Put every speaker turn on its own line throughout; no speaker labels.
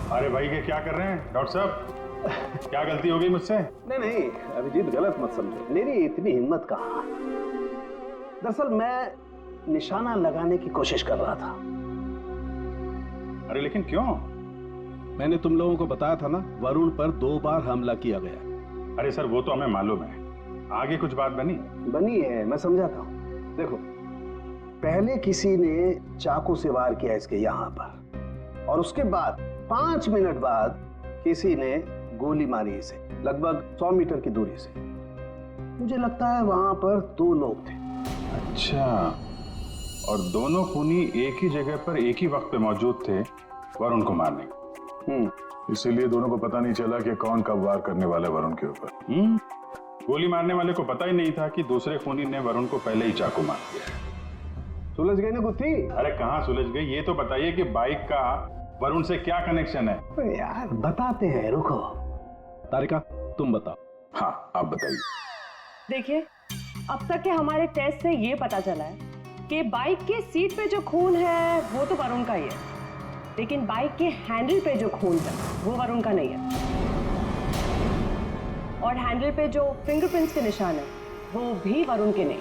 अरे भाई ये क्या कर रहे हैं डॉक्टर साहब? क्या गलती हो गई मुझसे?
नहीं अभिजीत, गलत मत समझो, मेरी इतनी हिम्मत कहाँ। दरअसल मैं निशाना लगाने की कोशिश कर रहा था।
अरे लेकिन क्यों?
मैंने तुम लोगों को बताया था ना, वरुण पर 2 बार हमला किया गया।
अरे सर वो तो हमें मालूम है, आगे कुछ बात बनी
है, मैं समझाता हूँ। देखो, पहले किसी ने चाकू से वार किया इसके यहाँ पर, और उसके बाद 5 मिनट बाद किसी ने गोली मारी इसे, लगभग 100 मीटर की दूरी से। मुझे लगता है वहां पर 2 लोग थे।
अच्छा, और दोनों खूनी एक ही जगह पर एक ही वक्त पे मौजूद थे वरुण को मारने।
इसीलिए दोनों को पता नहीं चला कि कौन कब वार करने वाला वरुण के ऊपर।
गोली मारने वाले को पता ही नहीं था कि दूसरे खूनी ने वरुण को पहले ही चाकू मार दिया।
सुलझ गई ना गुत्थी?
अरे कहाँ सुलझ गई, ये तो बताइए कि बाइक का वरुण से क्या कनेक्शन है?
यार बताते हैं, रुको। तारिका तुम बताओ।
हाँ आप बताइए।
देखिए, अब तक के हमारे टेस्ट से ये पता चला है कि बाइक के सीट पे जो खून है वो तो वरुण का ही है, लेकिन बाइक के हैंडल पे जो खून है वो वरुण का नहीं है। और हैंडल पे जो फिंगरप्रिंट्स के निशान है वो भी वरुण के नहीं।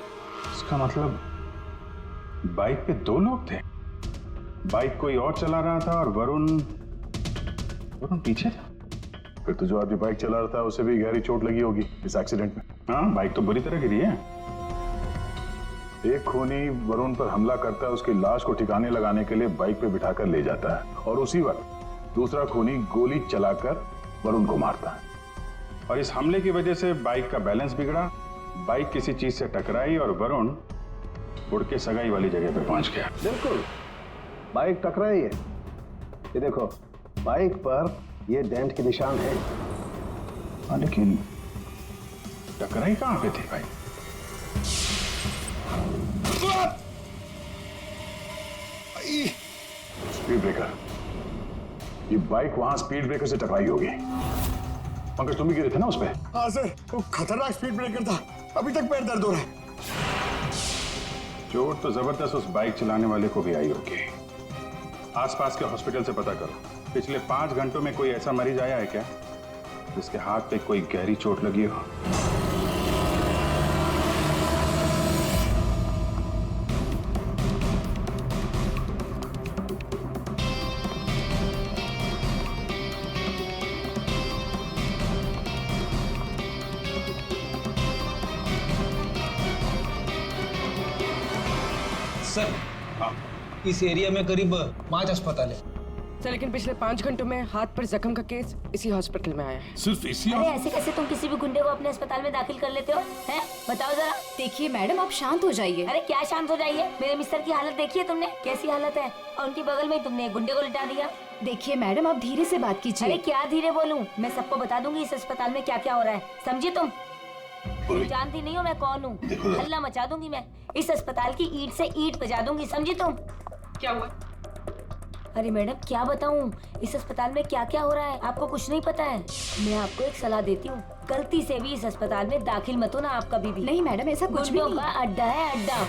इसका मतलब बाइक पे 2 लोग थे, बाइक कोई और चला रहा था और वरुण पीछे था।
फिर तो जो आदमी बाइक चला रहा था उसे भी गहरी चोट लगी होगी इस एक्सीडेंट में।
हाँ, बाइक तो बुरी तरह गिरी है।
एक खूनी वरुण पर हमला करता है, उसकी लाश को ठिकाने लगाने के लिए बाइक पे बिठाकर ले जाता है, और उसी वक्त दूसरा खूनी गोली चलाकर वरुण को मारता है।
और इस हमले की वजह से बाइक का बैलेंस बिगड़ा, बाइक किसी चीज से टकराई और वरुण उड़ के सगाई वाली जगह पे पहुंच गया।
बिल्कुल, बाइक टकराई है। ये देखो, बाइक पर ये डेंट के निशान है।
हाँ, लेकिन टकराई कहां पे थी भाई?
Speed breaker. ये बाइक वहां स्पीड ब्रेकर से टकराई होगी। पंकज तुम भी गिरे थे ना उस पे?
हाँ सर, वो खतरनाक स्पीड ब्रेकर था, अभी तक पैर दर्द हो रहा है।
चोट तो जबरदस्त उस बाइक चलाने वाले को भी आई होगी। आसपास के हॉस्पिटल से पता करो, पिछले 5 घंटों में कोई ऐसा मरीज आया है क्या जिसके हाथ पे कोई गहरी चोट लगी हो?
सर, इस एरिया में करीब 5 अस्पताल है
सर, लेकिन पिछले 5 घंटों में हाथ पर जख्म का केस इसी हॉस्पिटल में आया है।
सिर्फ इसी?
अरे ऐसे कैसे तुम किसी भी गुंडे को अपने अस्पताल में दाखिल कर लेते हो, हैं? बताओ जरा।
देखिए मैडम, आप शांत हो जाइए।
अरे क्या शांत हो जाइए? मेरे मिस्टर की हालत देखी है तुमने, कैसी हालत है? और उनकी बगल में तुमने गुंडे को लिटा दिया।
देखिए मैडम, आप धीरे से बात कीजिए।
अरे क्या धीरे बोलूं? मैं सबको बता दूंगी इस अस्पताल में क्या क्या हो रहा है, समझी तुम? जानती नहीं हो मैं कौन हूँ? हल्ला मचा दूंगी मैं, इस अस्पताल की ईंट से ईंट बजा दूंगी, समझी तुम?
क्या हुआ?
अरे मैडम क्या बताऊं, इस अस्पताल में क्या क्या हो रहा है आपको कुछ नहीं पता है। मैं आपको एक सलाह देती हूँ, गलती से भी इस अस्पताल में दाखिल मत हो ना आप कभी भी।
नहीं मैडम, ऐसा कुछ भी नहीं।
का अड्डा है, अड्डा।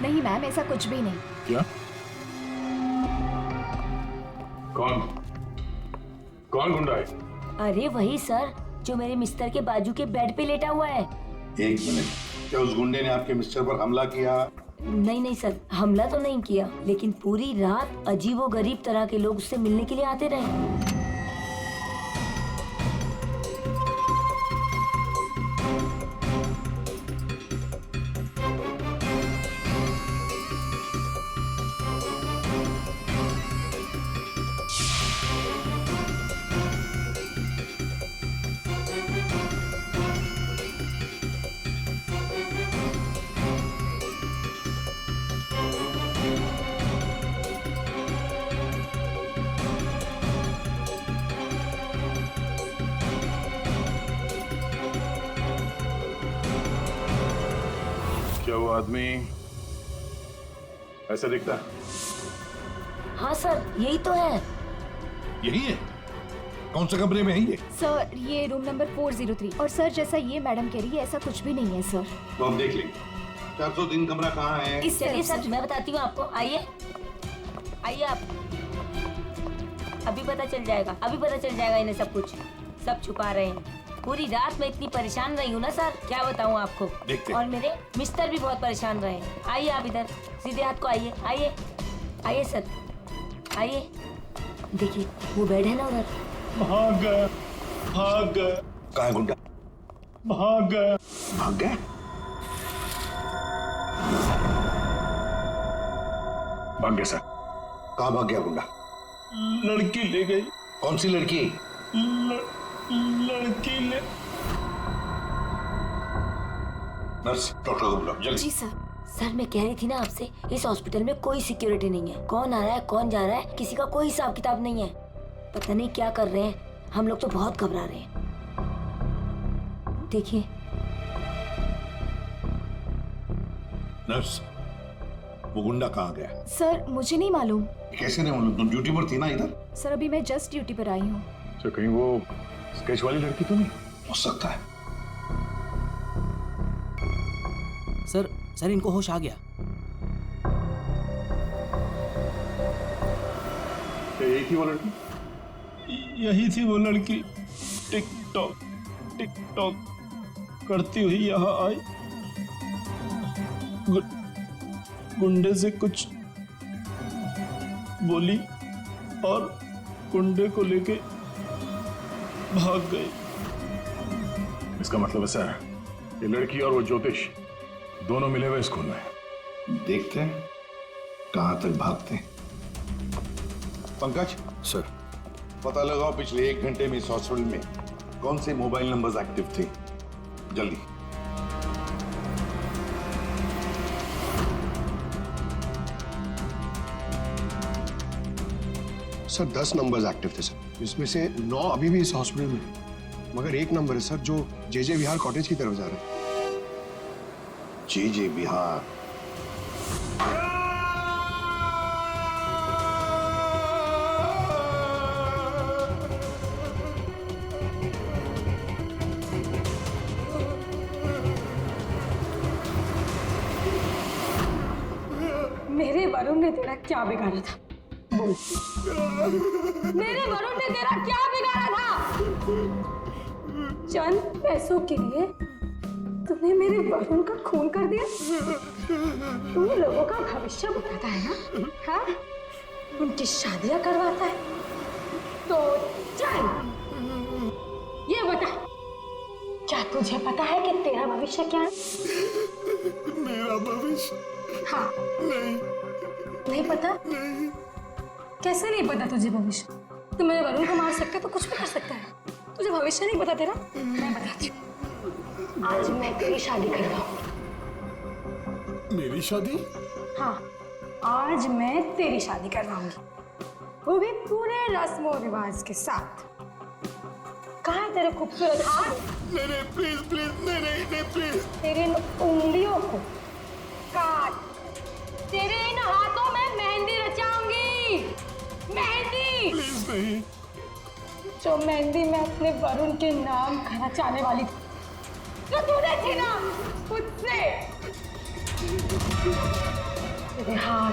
नहीं मैम, ऐसा कुछ भी नहीं।
क्या? कौन गुंडा है?
अरे वही सर, जो मेरे मिस्टर के बाजू के बेड पे लेटा हुआ है।
1 मिनट, क्या उस गुंडे ने आपके मिस्टर पर हमला किया?
नहीं सर, हमला तो नहीं किया, लेकिन पूरी रात अजीबोगरीब तरह के लोग उससे मिलने के लिए आते रहे।
क्या वो आदमी ऐसा दिखता है?
हाँ सर, यही तो है।
यही है? कौन से कमरे में है ये?
सर, ये रूम नंबर 403। और सर, जैसा ये मैडम कह रही है, ऐसा कुछ भी नहीं है सर।
तो हम देख लेंगे 403 कमरा कहाँ है।
इस
चलिए
तरफ
सर, मैं बताती हूँ आपको, आइए आइए आप। अभी पता चल जाएगा, अभी पता चल जाएगा इन्हें सब कुछ। सब छुपा रहे हैं। पूरी रात मैं इतनी परेशान रही हूँ ना सर, क्या बताऊँ आपको। और मेरे मिस्टर भी बहुत परेशान रहे। आइए आप इधर, सीधे हाथ को आइए, आइए आइए सर, आइए। देखिए वो बेड है ना उधर।
भाग गया, भाग गया,
कहाँ है गुंडा?
भाग गया।
भाग गया?
भाग गया सर।
कहाँ भाग गया गुंडा?
लड़की ले गई।
कौन सी लड़की?
लड़की ले।
नर्स, डॉक्टर को बुलाओ जल्दी।
जी सर।
सर मैं कह रही थी ना आपसे, इस हॉस्पिटल में कोई सिक्योरिटी नहीं है। कौन आ रहा है कौन जा रहा है किसी का कोई हिसाब किताब नहीं है। पता नहीं क्या कर रहे हैं। हम लोग तो बहुत घबरा रहे हैं। देखिए
नर्स, वो गुंडा कहाँ गया?
सर मुझे नहीं मालूम।
कैसे नहीं मालूम? तुम ड्यूटी पर थी ना इधर?
सर अभी मैं जस्ट ड्यूटी पर आई हूँ।
सर कहीं वो स्केच वाली लड़की तो नहीं?
हो सकता है।
सर इनको होश आ गया।
क्या यही थी वो लड़की?
यही थी वो लड़की। टिकटॉक टिकटॉक करती हुई यहाँ आई। गुंडे से कुछ बोली और गुंडे को लेके भाग गई।
इसका मतलब है सर, ये लड़की और वो ज्योतिष दोनों मिले हुए इस खून में।
देखते हैं कहाँ तक भागते हैं। पंकज
सर,
पता लगाओ पिछले 1 घंटे में इस हॉस्पिटल में कौन से मोबाइल नंबर्स एक्टिव थे। जल्दी।
सर 10 नंबर्स एक्टिव थे सर, इसमें से 9 अभी भी इस हॉस्पिटल में है। मगर एक नंबर है सर जो जे विहार कॉटेज की तरफ जा रहा है।
जे बिहार।
मेरे वरुण ने तेरा क्या बिगाड़ा था? बोल। मेरे वरुण ने तेरा क्या बिगाड़ा था? चंद पैसों के लिए तूने मेरे वरुण का खून कर दिया। तू लोगों का भविष्य बताता है ना, हाँ? उनकी शादियां करवाता है। तो चल ये बता, क्या तुझे पता है कि तेरा भविष्य क्या है?
मेरा भविष्य?
हाँ। नहीं पता?
नहीं।
कैसे नहीं पता तुझे भविष्य? तू मेरे वरुण को मार सकता है तो कुछ भी कर सकता है। तुझे भविष्य नहीं पता तेरा? मैं बताती हूँ। आज मैं तेरी शादी करवाऊंगी।
मेरी शादी?
हाँ, आज मैं तेरी शादी करवाऊंगी, वो भी पूरे रस्मों रिवाज के साथ। कहाँ है तेरे खूबसूरत हाथ?
नहीं प्लीज प्लीज, नहीं प्लीज।
तेरे इन उंगलियों को काट, तेरे इन हाथों में मेहंदी रचाऊंगी। मेहंदी
प्लीज नहीं।
जो मेहंदी मैं अपने वरुण के नाम का रचाने वाली थी, जो तूने छीना मुझसे। तेरे हाथ,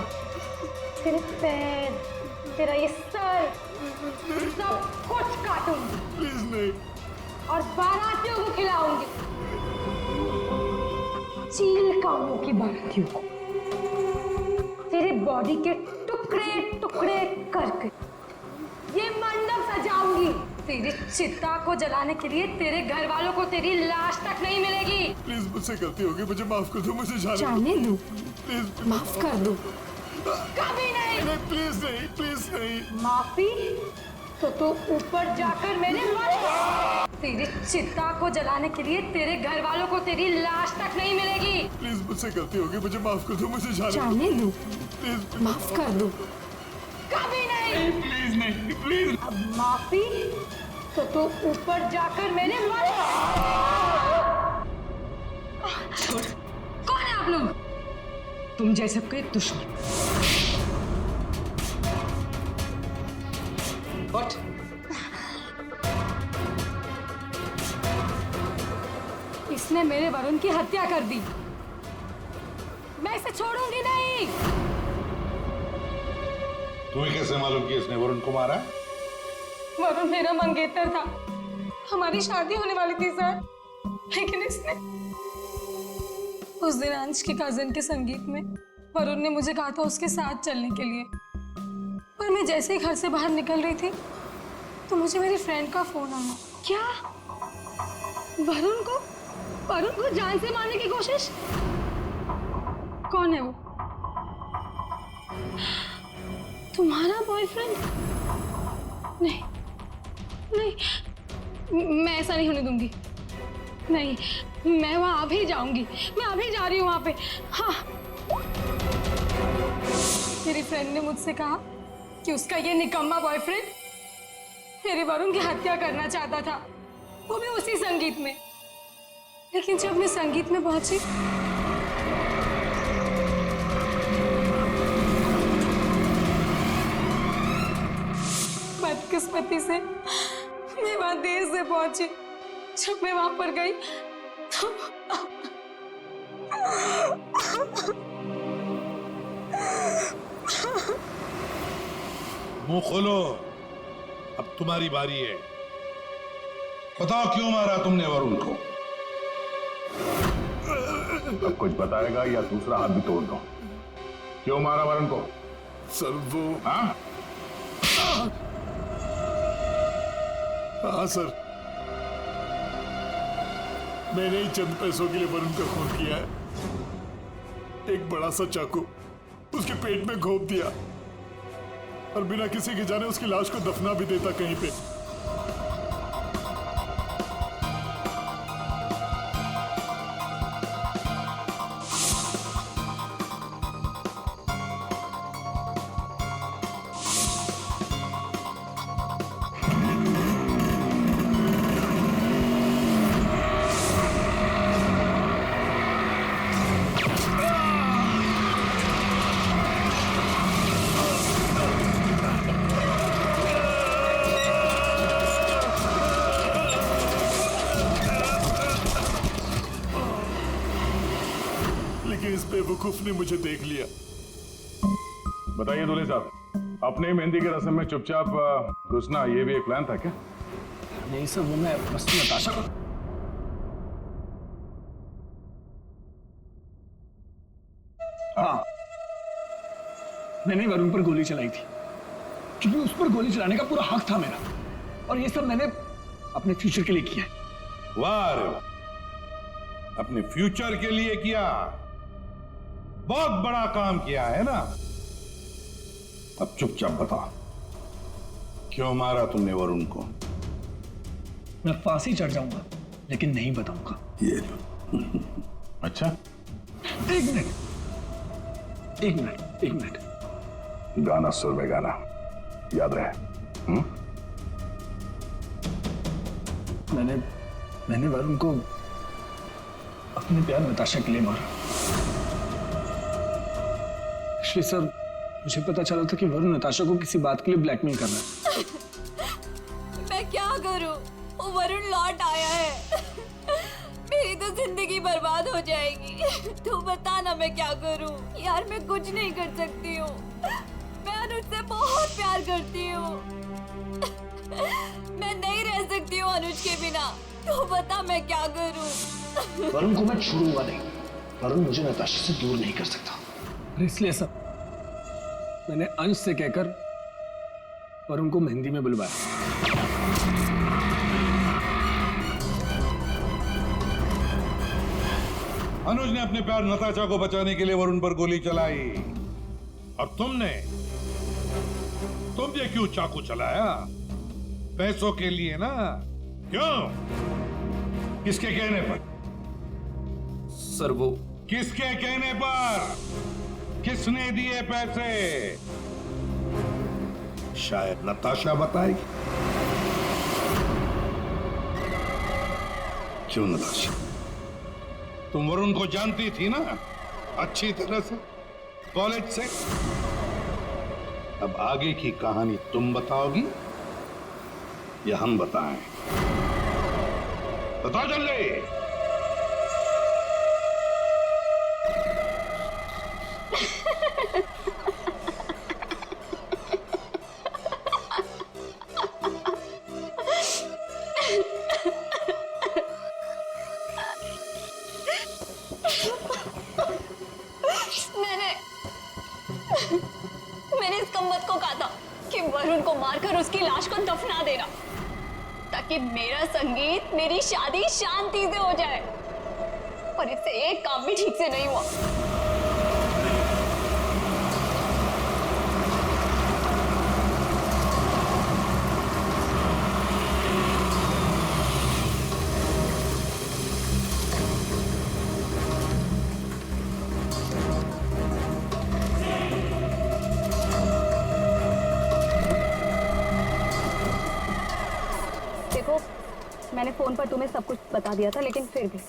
तेरे पैर, तेरा ये सर, सब कुछ काटूंगी।
प्लीज नहीं।
और बारातियों को खिलाऊंगी, चील कामों की बारातियों को। तेरे बॉडी के टुकड़े टुकड़े करके ये मंडप सजाऊंगी। तेरी चिता को जलाने के लिए तेरे घर वालों को तेरी लाश तक नहीं मिलेगी।
प्लीज मुझसे गलती होगी, मुझे माफ कर दो, मुझे
जाने दो,
प्लीज
माफ कर दो। कभी नहीं।
प्लीज नहीं, प्लीज नहीं।
माफी तो तू ऊपर जाकर मेरे मर। तेरी चिता को जलाने के लिए तेरे घर वालों को तेरी लाश तक नहीं मिलेगी।
प्लीज मुझसे गलती होगी, मुझे माफ कर दो, मुझे
जाने दो,
प्लीज
माफ कर दो। कभी नहीं।
प्लीज नहीं, प्लीज।
अब माफी तो तू ऊपर जाकर मेरे मर। कौन है आप लोग? तुम जैसे कोई दुश्मन।
What?
इसने मेरे वरुण की हत्या कर दी। मैं इसे छोड़ूंगी नहीं।
तुम्हें कैसे मालूम कि इसने वरुण को मारा?
वरुण मेरा मंगेतर था, हमारी शादी होने वाली थी सर, लेकिन इसने उस दिन अंश के कजन के संगीत में वरुण ने मुझे कहा था उसके साथ चलने के लिए, पर मैं जैसे ही घर से बाहर निकल रही थी तो मुझे मेरी फ्रेंड का फोन आया।
क्या वरुण को जान से मारने की कोशिश?
कौन है वो? तुम्हारा बॉयफ्रेंड? नहीं नहीं, मैं ऐसा नहीं होने दूंगी। नहीं, मैं वहां अभी जाऊंगी, मैं अभी जा रही हूँ वहां पे। हाँ, मेरी फ्रेंड ने मुझसे कहा कि उसका ये निकम्मा बॉयफ्रेंड मेरे वरुण की हत्या करना चाहता था, वो भी उसी संगीत में। लेकिन जब मैं संगीत में पहुंची बदकिस्मती से मैं वहां देर से पहुंची। जब मैं वहां पर गई तो
मुंह खोलो, अब तुम्हारी बारी है। बताओ क्यों मारा तुमने वरुण को?
अब कुछ बताएगा या दूसरा हाथ भी तोड़ दो। क्यों मारा वरुण को?
सर वो
हाँ
हाँ सर, मैंने ही चंद पैसों के लिए वरुण का खून किया है। एक बड़ा सा चाकू उसके पेट में घोंप दिया और बिना किसी के जाने उसकी लाश को दफना भी देता कहीं पे। लेकिन इस बेवकूफ ने मुझे देख लिया।
बताइए दूल्हे साहब, अपने मेहंदी की रस्म में चुपचाप घुसना ये भी एक प्लान था क्या?
नहीं सर, वो मैं बस नताशा को हाँ, मैंने वरुण पर गोली चलाई थी क्योंकि उस पर गोली चलाने का पूरा हक था मेरा, और ये सब मैंने अपने फ्यूचर के लिए किया है।
वाह रे वाह, अपने फ्यूचर के लिए किया, बहुत बड़ा काम किया है ना। अब चुपचाप बताओ क्यों मारा तुमने वरुण को?
मैं फांसी चढ़ जाऊंगा लेकिन नहीं बताऊंगा।
ये लो।
अच्छा,
एक मिनट,
गाना सुर में गाना याद रहे।
मैंने वरुण को अपने प्यार नताशा के लिए मारा। एक्चुअली सर, मुझे पता चला था कि वरुण नताशा को किसी बात के लिए ब्लैकमेल कर रहा है।
मैं क्या करूं? वो वरुण लौट आया है, मेरी तो जिंदगी बर्बाद हो जाएगी। तू बता ना मैं क्या करूं? यार मैं कुछ नहीं कर सकती हूँ, मैं अनुज से बहुत प्यार करती हूँ। मैं नहीं रह सकती हूँ अनुज के बिना। तू बता मैं क्या करूं?
वरुण को मैं छोड़ूंगा नहीं। वरुण मुझे नताशा से दूर नहीं कर सकता, इसलिए सर मैंने अंश से कहकर वरुण को मेहंदी में बुलवाया।
अनुज ने अपने प्यार नताशा को बचाने के लिए वरुण पर गोली चलाई, और तुमने क्यों चाकू चलाया? पैसों के लिए ना? क्यों? किसके कहने पर?
सर वो
किसके कहने पर? किसने दिए पैसे? शायद नताशा बताएगी। क्यों नताशा? तुम वरुण को जानती थी ना अच्छी तरह से, कॉलेज से। अब आगे की कहानी तुम बताओगी या हम बताएं? बताओ जल्दी।
को दफना देना, ताकि मेरा संगीत, मेरी शादी शांति से हो जाए। पर इससे एक काम भी ठीक से नहीं हुआ।
देखो, मैंने फोन पर तुम्हें सब कुछ बता दिया था, लेकिन फिर भी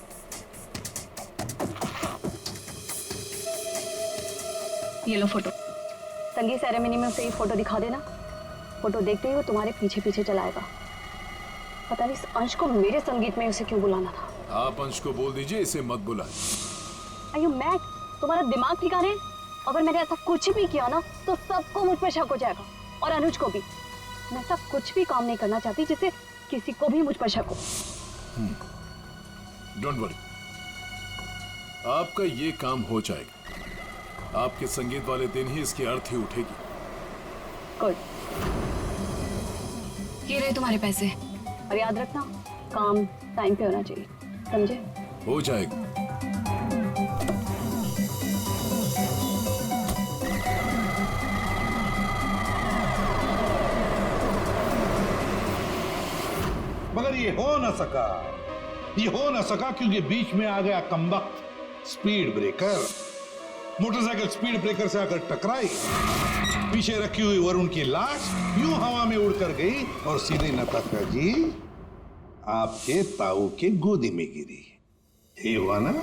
ये लो फोटो। संगीत सेरेमनी में उसे ये फोटो दिखा देना। फोटो देखते ही वो तुम्हारे पीछे पीछे चलाएगा। पता नहीं इस अंश को मेरे संगीत में उसे क्यों बुलाना था।
आप अंश को बोल दीजिए इसे मत बुलाएं।
Are you mad? तुम्हारा दिमाग ठिकाने है? अगर मैंने ऐसा कुछ भी किया ना तो सबको मुझ पर शक हो जाएगा, और अनुज को भी। मैं ऐसा कुछ भी काम नहीं करना चाहती जिससे किसी को भी मुझ पर शक हो।
डोंट वरी, आपका ये काम हो जाएगा। आपके संगीत वाले दिन ही इसकी अर्थी उठेगी।
गुड।
ये रहे तुम्हारे पैसे।
और याद रखना, काम टाइम पे होना चाहिए, समझे?
हो जाएगा।
मगर ये हो न सका, ये हो न सका क्योंकि बीच में आ गया कमबख्त speed breaker. Motorcycle speed breaker से आकर टकराई, पीछे रखी हुई वरुण की लाश यूं हवा में उड़कर गई और सीधे नताशा जी आपके ताऊ के गोदी में गिरी। ये हुआ ना?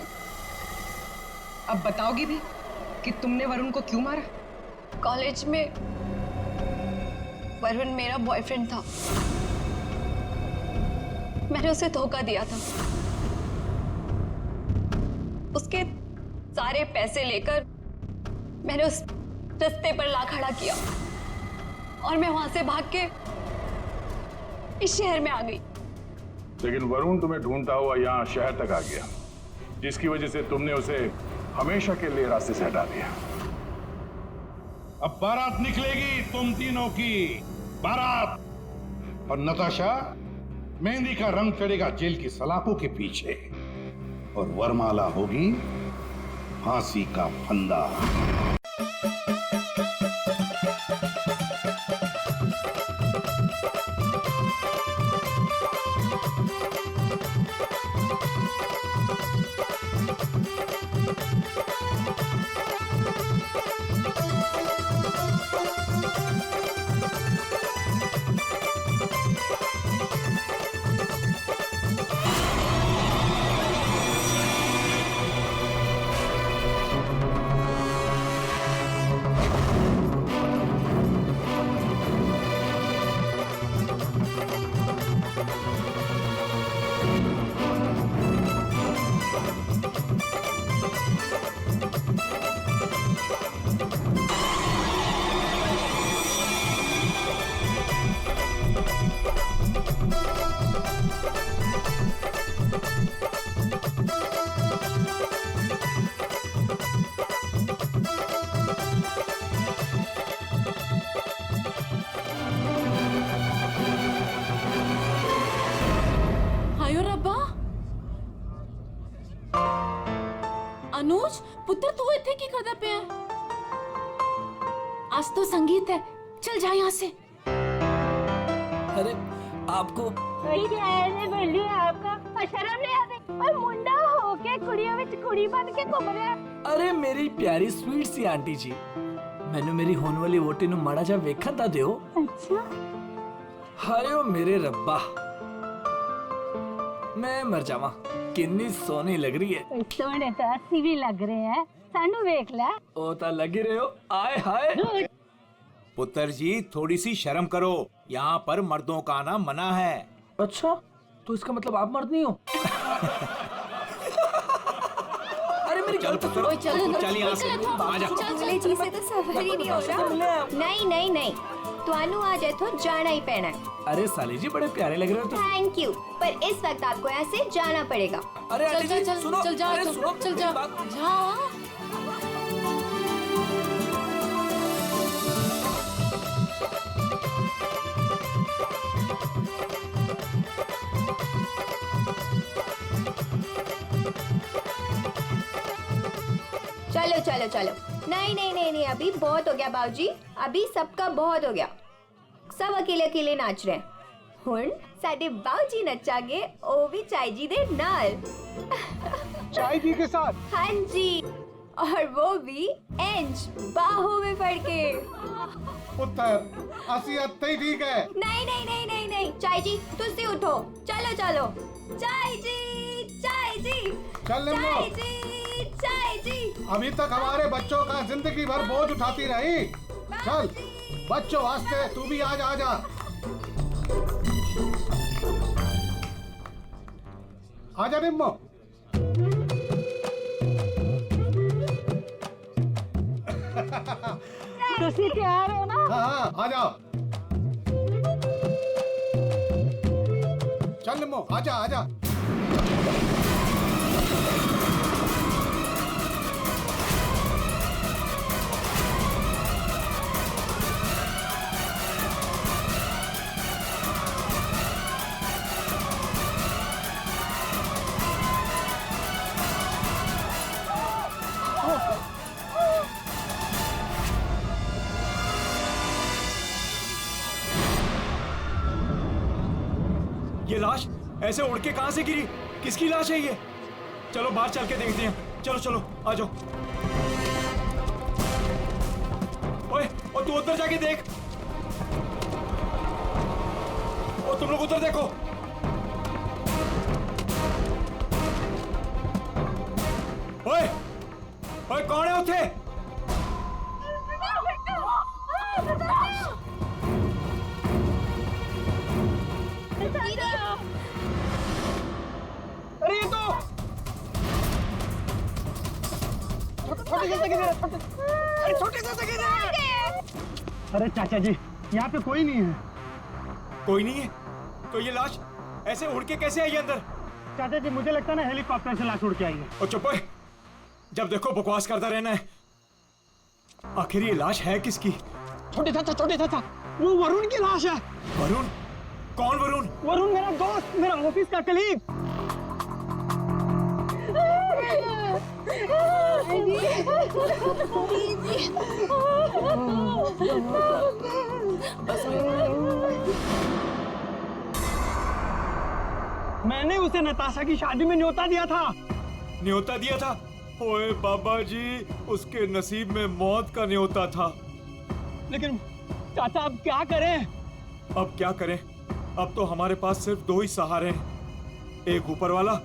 अब बताओगी भी कि तुमने वरुण को क्यों मारा?
कॉलेज में वरुण मेरा बॉयफ्रेंड था। मैंने उसे धोखा दिया था। उसके सारे पैसे लेकर मैंने उस रास्ते पर ला खड़ा किया और मैं वहां से भाग के इस शहर में आ गई।
लेकिन वरुण तुम्हें ढूंढता हुआ यहाँ शहर तक आ गया, जिसकी वजह से तुमने उसे हमेशा के लिए रास्ते से हटा दिया।
अब बारात निकलेगी तुम तीनों की, बारात। और नताशा, मेहंदी का रंग चढ़ेगा जेल की सलाखों के पीछे, और वरमाला होगी फांसी का फंदा।
अनुज पुत्र तू इतने की करदा पे है? आज तो संगीत है, चल जा यहाँ से।
अरे आपको
आपका शर्म नहीं आती? और मुंडा होके कुड़ियों में कुड़ी बन के घूम रहा है।
अरे मेरी प्यारी स्वीट सी आंटी जी, मैंने मेरी होने वाली वोटी नु माड़ा जा वेखा ता दियो।
अच्छा
हायो मेरे रब्बा, मैं मर जावा। कितनी सोनी लग रही है।
सोने तो अस्सी भी लग रहे हैं, सानू वेख ले।
ओ ता लगी रहे हो। आए हाय
पुत्र जी थोड़ी सी शर्म करो, यहाँ पर मर्दों का आना मना है।
अच्छा, तो इसका मतलब आप मर्द नहीं हो? अरे मेरी गल तो सुनो।
चल यहाँ से आजा।
जी से तो सफर ही नहीं हो रहा। नहीं नहीं नहीं, तुहानू आ जाए तो जाना ही पैना है।
अरे साली जी बड़े प्यारे लग रहे हो तुम।
थैंक यू, पर इस वक्त आपको यहाँ से जाना पड़ेगा।
अरे आंटी जी सुनो,
चल जा,
अरे सुनो,
चल जा, जा।
चलो चलो। नहीं नहीं नहीं नहीं, अभी बहुत हो गया बाबूजी, अभी सबका बहुत हो गया। सब अकेले अकेले नाच रहे हैं। हुण साडे बाबूजी नचागे, ओ भी चाय जी दे नाल।
चाय जी के साथ?
हाँ जी, और वो भी इंच बाहों में पड़ के।
पुत्र असि अत्ते ही ठीक है।
नहीं नहीं नहीं नहीं नहीं, चाय जी तुसी उठो, चलो चलो। चाय जी, चाय जी,
चल निम्मो।
चाय जी, चाय जी।
अभी तक हमारे बच्चों का जिंदगी भर बोझ उठाती रही। चल बच्चों वास्ते तू भी आज आजा। आजा निम्मो।
तुसी तैयार हो ना?
हाँ आ जाओ। चल निम्मो आजा आजा।
ये लाश ऐसे उड़ के कहां से गिरी? किसकी लाश है ये? चलो बाहर चल के देखते हैं। चलो चलो आ जाओ। ओए, और तू उधर जाके देख। और तुम लोग उधर देखो। ओए, ओए कौन है उठे?
अरे ये तो छोटे से गिरे, छोटे से गिरे। अरे चाचा जी, यहाँ पे कोई नहीं है।
कोई नहीं है? तो ये लाश ऐसे उड़ के कैसे आई अंदर?
चाचा जी मुझे लगता है ना हेलीकॉप्टर से लाश उड़ के आई है।
और चुप है, जब देखो बकवास करता रहना है। आखिर ये लाश है किसकी?
छोटे चाचा, वो वरुण की लाश है।
वरुण? कौन वरुण?
वरुण मेरा दोस्त, मेरा ऑफिस का कलीग। मैंने उसे नताशा की शादी में न्योता दिया था।
न्योता दिया था? ओए बाबा जी, उसके नसीब में मौत का न्योता था।
लेकिन चाचा अब क्या करें?
अब क्या करें? अब तो हमारे पास सिर्फ दो ही सहारे हैं, एक ऊपर वाला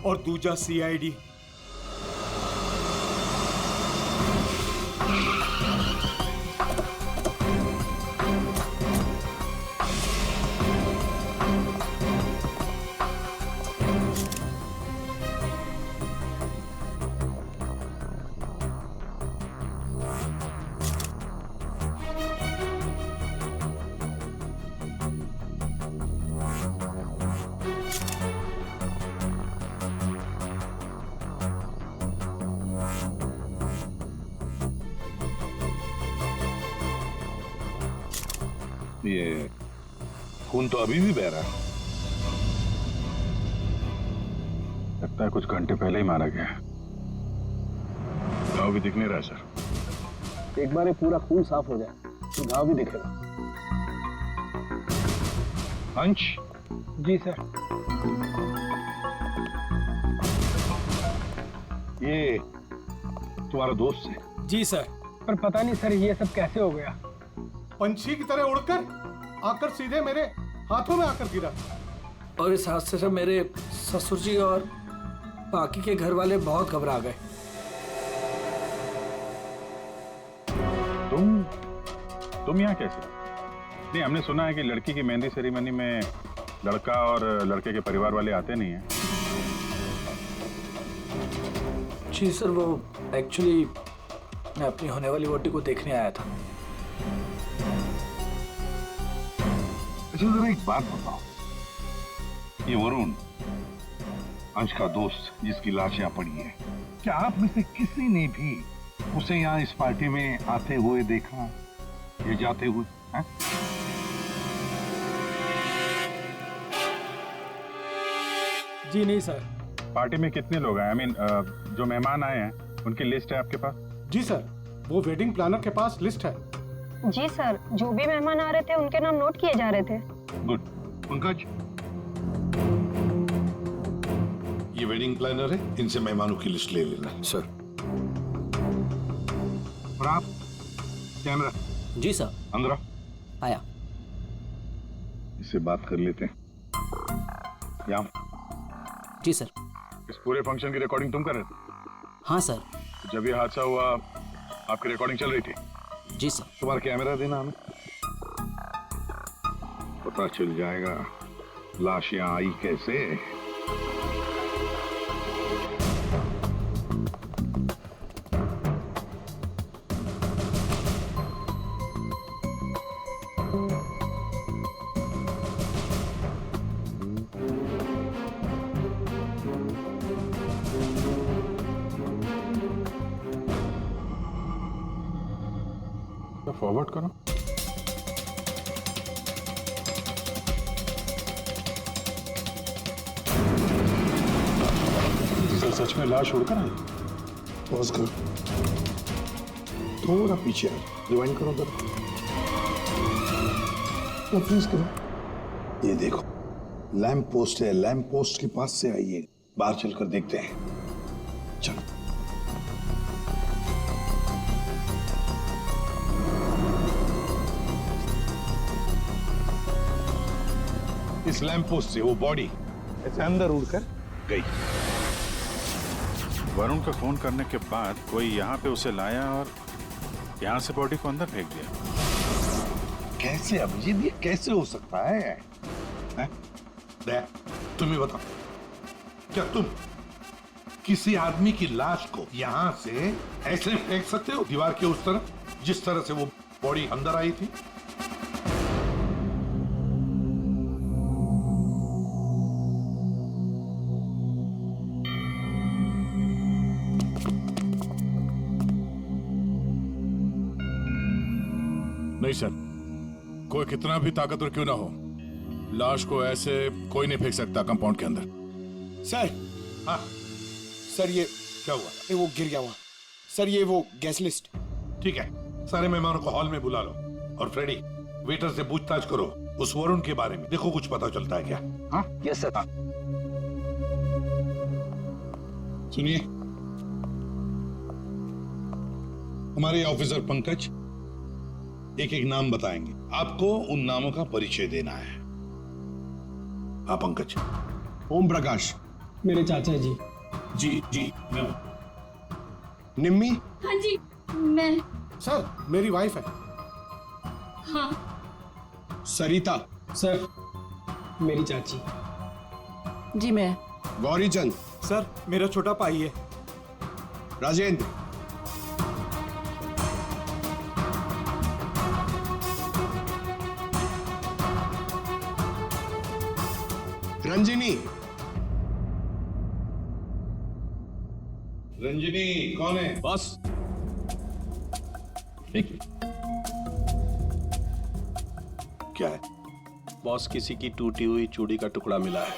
और दूजा सीआईडी।
ये खून तो अभी भी बह रहा है।
लगता है कुछ घंटे पहले ही मारा गया। घाव भी दिख नहीं रहा सर।
एक बार ये पूरा खून साफ हो जाए तो घाव भी दिखेगा।
अंश?
जी सर।
ये तुम्हारा दोस्त है?
जी सर।
पर पता नहीं सर ये सब कैसे हो गया।
पंछी की तरह उड़कर आकर सीधे मेरे हाथों में आकर गिरा।
और इस हादसे से मेरे ससुर जी और बाकी के घर वाले बहुत घबरा गए।
तुम यहाँ कैसे? नहीं, हमने सुना है कि लड़की की मेहंदी सेरेमनी में लड़का और लड़के के परिवार वाले आते नहीं हैं।
जी सर, वो एक्चुअली मैं अपनी होने वाली वोटी को देखने आया था।
अच्छा जरा एक बात बताओ, ये वरुण अंश का दोस्त जिसकी लाश यहाँ पड़ी है, क्या आप में से किसी ने भी उसे यहाँ इस पार्टी में आते हुए देखा या जाते हुए? है?
जी नहीं सर।
पार्टी में कितने लोग आए? आई मीन जो मेहमान आए हैं उनकी लिस्ट है आपके पास?
जी सर, वो वेडिंग प्लानर के पास लिस्ट है।
जी सर, जो भी मेहमान आ रहे थे उनके नाम नोट किए जा रहे थे।
गुड। पंकज,
ये वेडिंग प्लानर है, इनसे मेहमानों की लिस्ट ले लेना।
सर।
और आप कैमरा।
जी सर।
अंदर आओ।
आया।
इससे बात कर लेते हैं। यहाँ।
जी सर।
इस पूरे फंक्शन की रिकॉर्डिंग तुम कर रहे थे?
हाँ सर।
जब ये हादसा हुआ आपकी रिकॉर्डिंग चल रही थी?
जी सर।
तुम्हारा कैमरा देना हमें, पता चल जाएगा लाश यहाँ आई कैसे।
फॉरवर्ड करो। सच में लाश उड़कर आई?
पॉज करो, थोड़ा पीछे आ, रिवाइंड करो उधर, फ्रीज करो। ये देखो लैंप पोस्ट है, लैंप पोस्ट के पास से आई है। बाहर चलकर देखते हैं, चलो।
इस लैंप पोस्ट से वो बॉडी ऐसे अंदर उड़कर गई।
वरुण को फोन करने के बाद कोई यहाँ पे उसे लाया और यहाँ से बॉडी को अंदर फेंक दिया।
कैसे अभिजीत, ये कैसे हो सकता है?
तुम ही बताओ, क्या तुम किसी आदमी की लाश को यहां से ऐसे फेंक सकते हो दीवार के उस तरफ, जिस तरह से वो बॉडी अंदर आई थी?
नहीं सर, कोई कितना भी ताकतवर क्यों ना हो, लाश को ऐसे कोई नहीं फेंक सकता कंपाउंड के अंदर।
सर।
हाँ
सर, ये
क्या हुआ?
ये वो गिर गया वहां। सर, ये वो गैस लिस्ट।
ठीक है, सारे मेहमानों को हॉल में बुला लो और फ्रेडी वेटर से पूछताछ करो उस वरुण के बारे में, देखो कुछ पता चलता है क्या। हाँ
यस सर।
सुनिए, हमारे ऑफिसर पंकज एक एक नाम बताएंगे, आपको उन नामों का परिचय देना है। हाँ पंकज।
ओम प्रकाश
मेरे चाचा जी।
जी
निम्मी।
हाँ जी, मैं।
सर, मेरी वाइफ है।
हाँ।
सरिता।
सर, मेरी चाची।
जी मैं।
गौरी चंद।
सर, मेरा छोटा भाई है।
राजेंद्र। रंजिनी।
रंजिनी कौन है?
बॉस।
क्या है?
बॉस, किसी की टूटी हुई चूड़ी का टुकड़ा मिला है।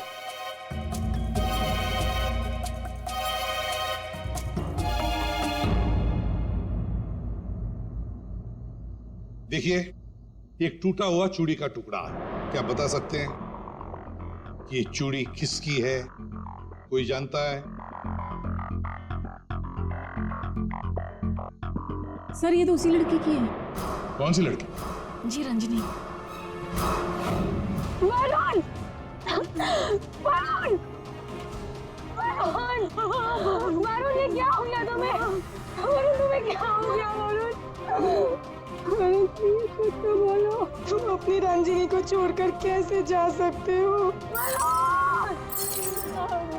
देखिए, एक टूटा हुआ चूड़ी का टुकड़ा है। क्या बता सकते हैं ये चूड़ी किसकी है? कोई जानता है?
सर, ये तो उसी लड़की की है।
कौन सी लड़की?
जी, रंजनी।
वरुण! वरुण! वरुण! वरुण, ये क्या हो गया तुम्हें? वरुण, तुम्हें क्या हो गया वरुण? वरुण, प्लीज कुछ तो बोलो। तुम अपनी रंजनी को छोड़कर कैसे जा सकते हो? वरुण!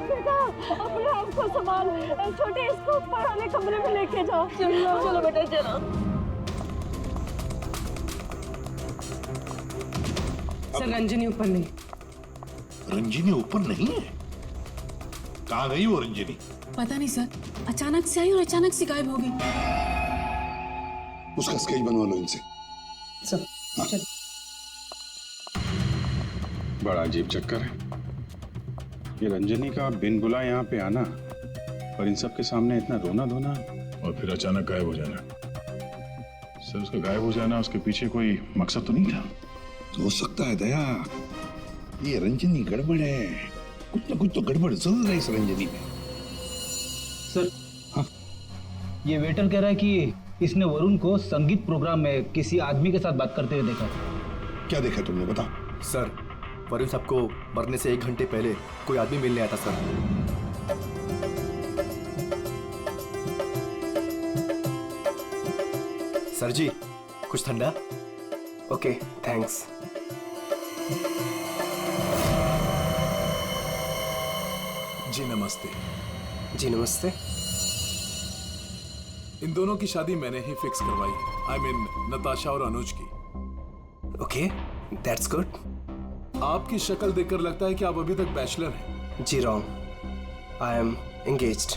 बेटा, अपने आप को संभाल। छोटे, इसको ऊपर वाले कमरे में लेके जाओ। चलो बेटा, चलो।
सर, रंजनी ऊपर नहीं।
रंजिनी ऊपर नहीं है? कहाँ गई वो रंजिनी?
पता नहीं सर, अचानक से आई और अचानक से गायब हो गई।
उसका स्केच बनवा लो इनसे।
सर, चल।
बड़ा अजीब चक्कर है ये रंजनी का, बिन बुलाए यहाँ पे आना और इन सब के सामने इतना रोना धोना और फिर अचानक गायब हो जाना। सर उसका गायब हो जाना, उसके पीछे कोई मकसद तो नहीं था?
तो हो सकता है दया, ये रंजनी गड़बड़ है, कुछ ना कुछ तो गड़बड़ जरूर है इस रंजनी में।
सर हाँ, ये वेटर कह रहा है कि इसने वरुण को संगीत प्रोग्राम में किसी आदमी के साथ बात करते हुए देखा।
क्या देखा तुमने, बताओ।
सर वरुण साहब को मरने से 1 घंटे पहले कोई आदमी मिलने आया था सर। सर जी कुछ ठंडा? Okay thanks.
जी नमस्ते।
जी नमस्ते।
इन दोनों की शादी मैंने ही फिक्स करवाई, आई मीन नताशा और अनुज की।
Okay that's good.
आपकी शक्ल देखकर लगता है कि आप अभी तक बैचलर हैं।
जी रॉन्ग, आई एम एंगेज्ड।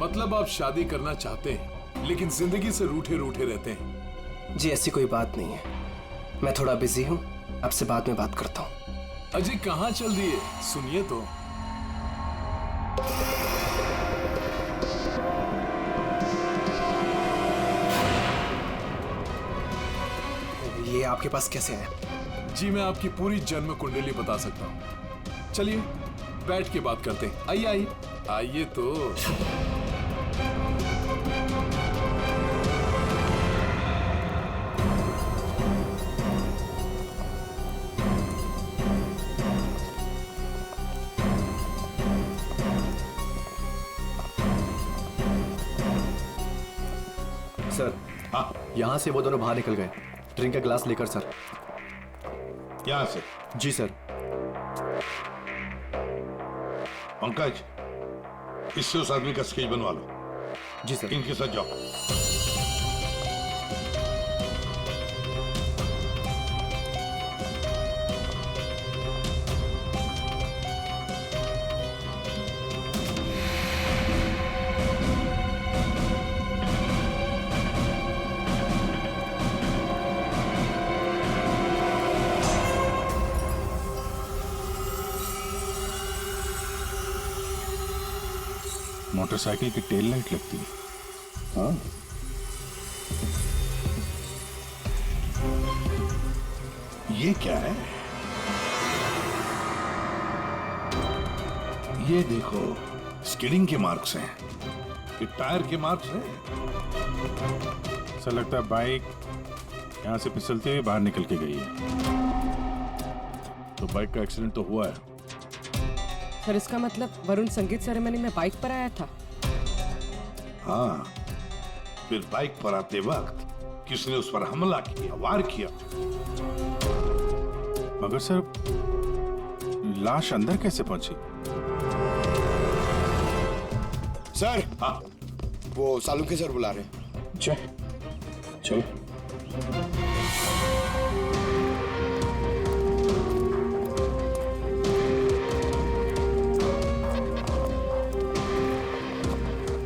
मतलब आप शादी करना चाहते हैं लेकिन जिंदगी से रूठे रूठे रहते हैं।
जी ऐसी कोई बात नहीं है, मैं थोड़ा बिजी हूँ, आपसे बाद में बात करता हूँ।
अजी कहाँ चल दिए, सुनिए तो।
ये आपके पास कैसे है?
जी मैं आपकी पूरी जन्म कुंडली बता सकता हूँ। चलिए बैठ के बात करते हैं। आइए आइए आइए तो।
सर हाँ, यहाँ से वो दोनों बाहर निकल गए, ड्रिंक का ग्लास लेकर सर।
यहाँ से?
जी सर।
पंकज, इससे उस आदमी का स्केच बनवा लो।
जी सर।
इनके साथ जाओ।
मोटरसाइकिल की टेल लाइट लगती है।
हाँ ये क्या है? ये देखो स्किडिंग के मार्क्स हैं,
ये टायर के मार्क्स हैं।
ऐसा लगता है बाइक यहाँ से फिसलते हुए बाहर निकल के गई है।
तो बाइक का एक्सीडेंट तो हुआ है।
सर इसका मतलब वरुण संगीत सेरेमनी में बाइक पर आया था?
हाँ, फिर बाइक पर आते वक्त किसने उस पर हमला किया, वार किया।
मगर सर लाश अंदर कैसे पहुंची?
सर
हाँ
वो सालुंखे सर बुला रहे हैं।
चलो।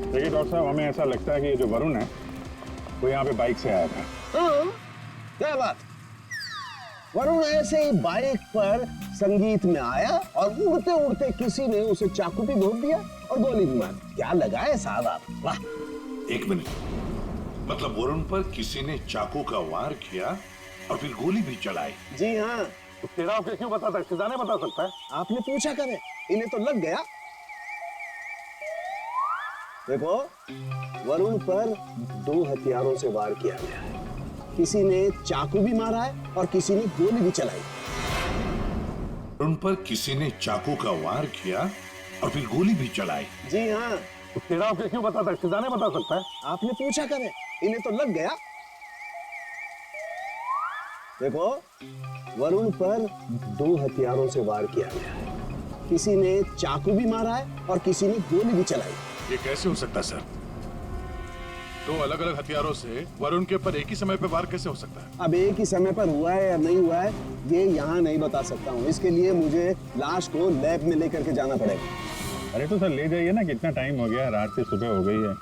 देखिए डॉक्टर साहब, हमें ऐसा लगता है कि ये जो वरुण है वो यहाँ पे बाइक से आया था।
हाँ, क्या बात। वरुण ऐसे ही बाइक पर संगीत में आया और उड़ते उड़ते किसी ने उसे चाकू भी घोंप दिया और गोली भी मार दी। क्या लगाए साहब आप, वाह।
एक मिनट, मतलब वरुण पर किसी ने चाकू का वार किया और फिर गोली भी चलाई?
जी हाँ।
तेरा आपके क्यों बता सकता, खजाने बता सकता है?
आपने पूछा करे, इन्हें तो लग गया। देखो वरुण पर 2 हथियारों से वार किया गया है। किसी ने चाकू भी मारा है और किसी ने गोली भी चलाई।
वरुण पर किसी ने चाकू का वार किया और फिर गोली भी चलाई?
जी हाँ।
तेरा आपके क्यों बता सकता, खजाने बता सकता है?
आपने पूछा करे, इन्हें तो लग गया। देखो वरुण पर 2 हथियारों से वार किया गया है। किसी ने चाकू भी मारा है और किसी ने गोली भी चलाई।
ये कैसे हो सकता है सर? 2 अलग अलग हथियारों से वरुण के ऊपर एक ही समय पे वार कैसे हो सकता है?
अब एक ही समय पर हुआ है या नहीं हुआ है ये यहाँ नहीं बता सकता हूँ। इसके लिए मुझे लाश को लैब में लेकर के जाना पड़ेगा।
अरे तो सर ले जाइए ना, कितना टाइम हो गया, रात से सुबह हो गई है।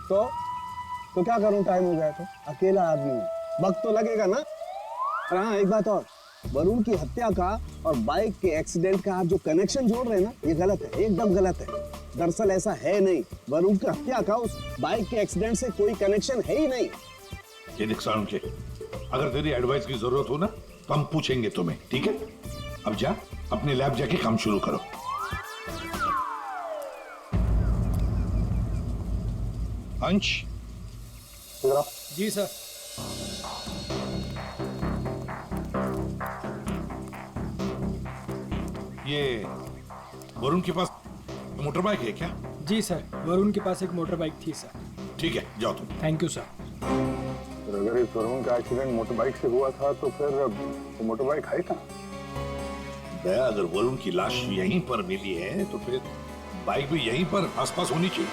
तो क्या करूँ, टाइम हो गया तो? अकेला आदमी हूँ, वक्त तो लगेगा ना। और हाँ एक बात और, वरुण की हत्या का और बाइक के एक्सीडेंट का आप जो कनेक्शन जोड़ रहे हैं ना, ये गलत है, एकदम गलत है। दरअसल ऐसा है नहीं, वरुण की हत्या का उस बाइक के एक्सीडेंट से कोई कनेक्शन है ही नहीं।
ये देख सालुंखे, अगर तेरी एडवाइस की जरूरत हो ना तो हम पूछेंगे तुम्हें, ठीक है? अब जा अपने लैब जाके काम शुरू करो। अंश,
जी सर।
ये वरुण के पास मोटर बाइक है क्या?
जी सर, वरुण के पास एक मोटर बाइक थी सर।
ठीक है, जाओ तुम।
Thank you sir.
तो अगर इस वरुण का एक्सीडेंट मोटर बाइक से हुआ था तो फिर वो मोटर बाइक है कहाँ?
दया, अगर वरुण की लाश यहीं पर मिली है तो फिर बाइक भी यहीं पर आसपास होनी चाहिए।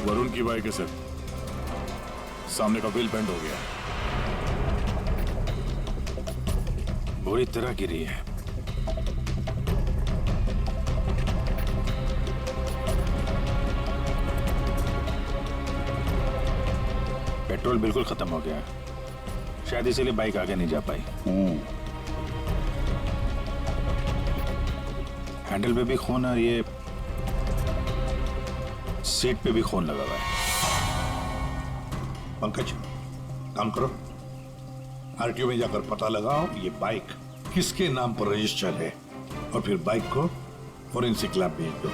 वरुण की बाइक है सर, सामने का व्हील बेंड हो गया।
बुरी तरह गिरी है। पेट्रोल बिल्कुल खत्म हो गया, शायद इसीलिए बाइक आगे नहीं जा पाई। हैंडल पे भी खून और ये सीट पे भी खून लगा हुआ है।
पंकज, काम करो, आरटीओ में जाकर पता लगाओ ये बाइक किसके नाम पर रजिस्टर है और फिर बाइक को फोरेंसिक लैब भेज दो।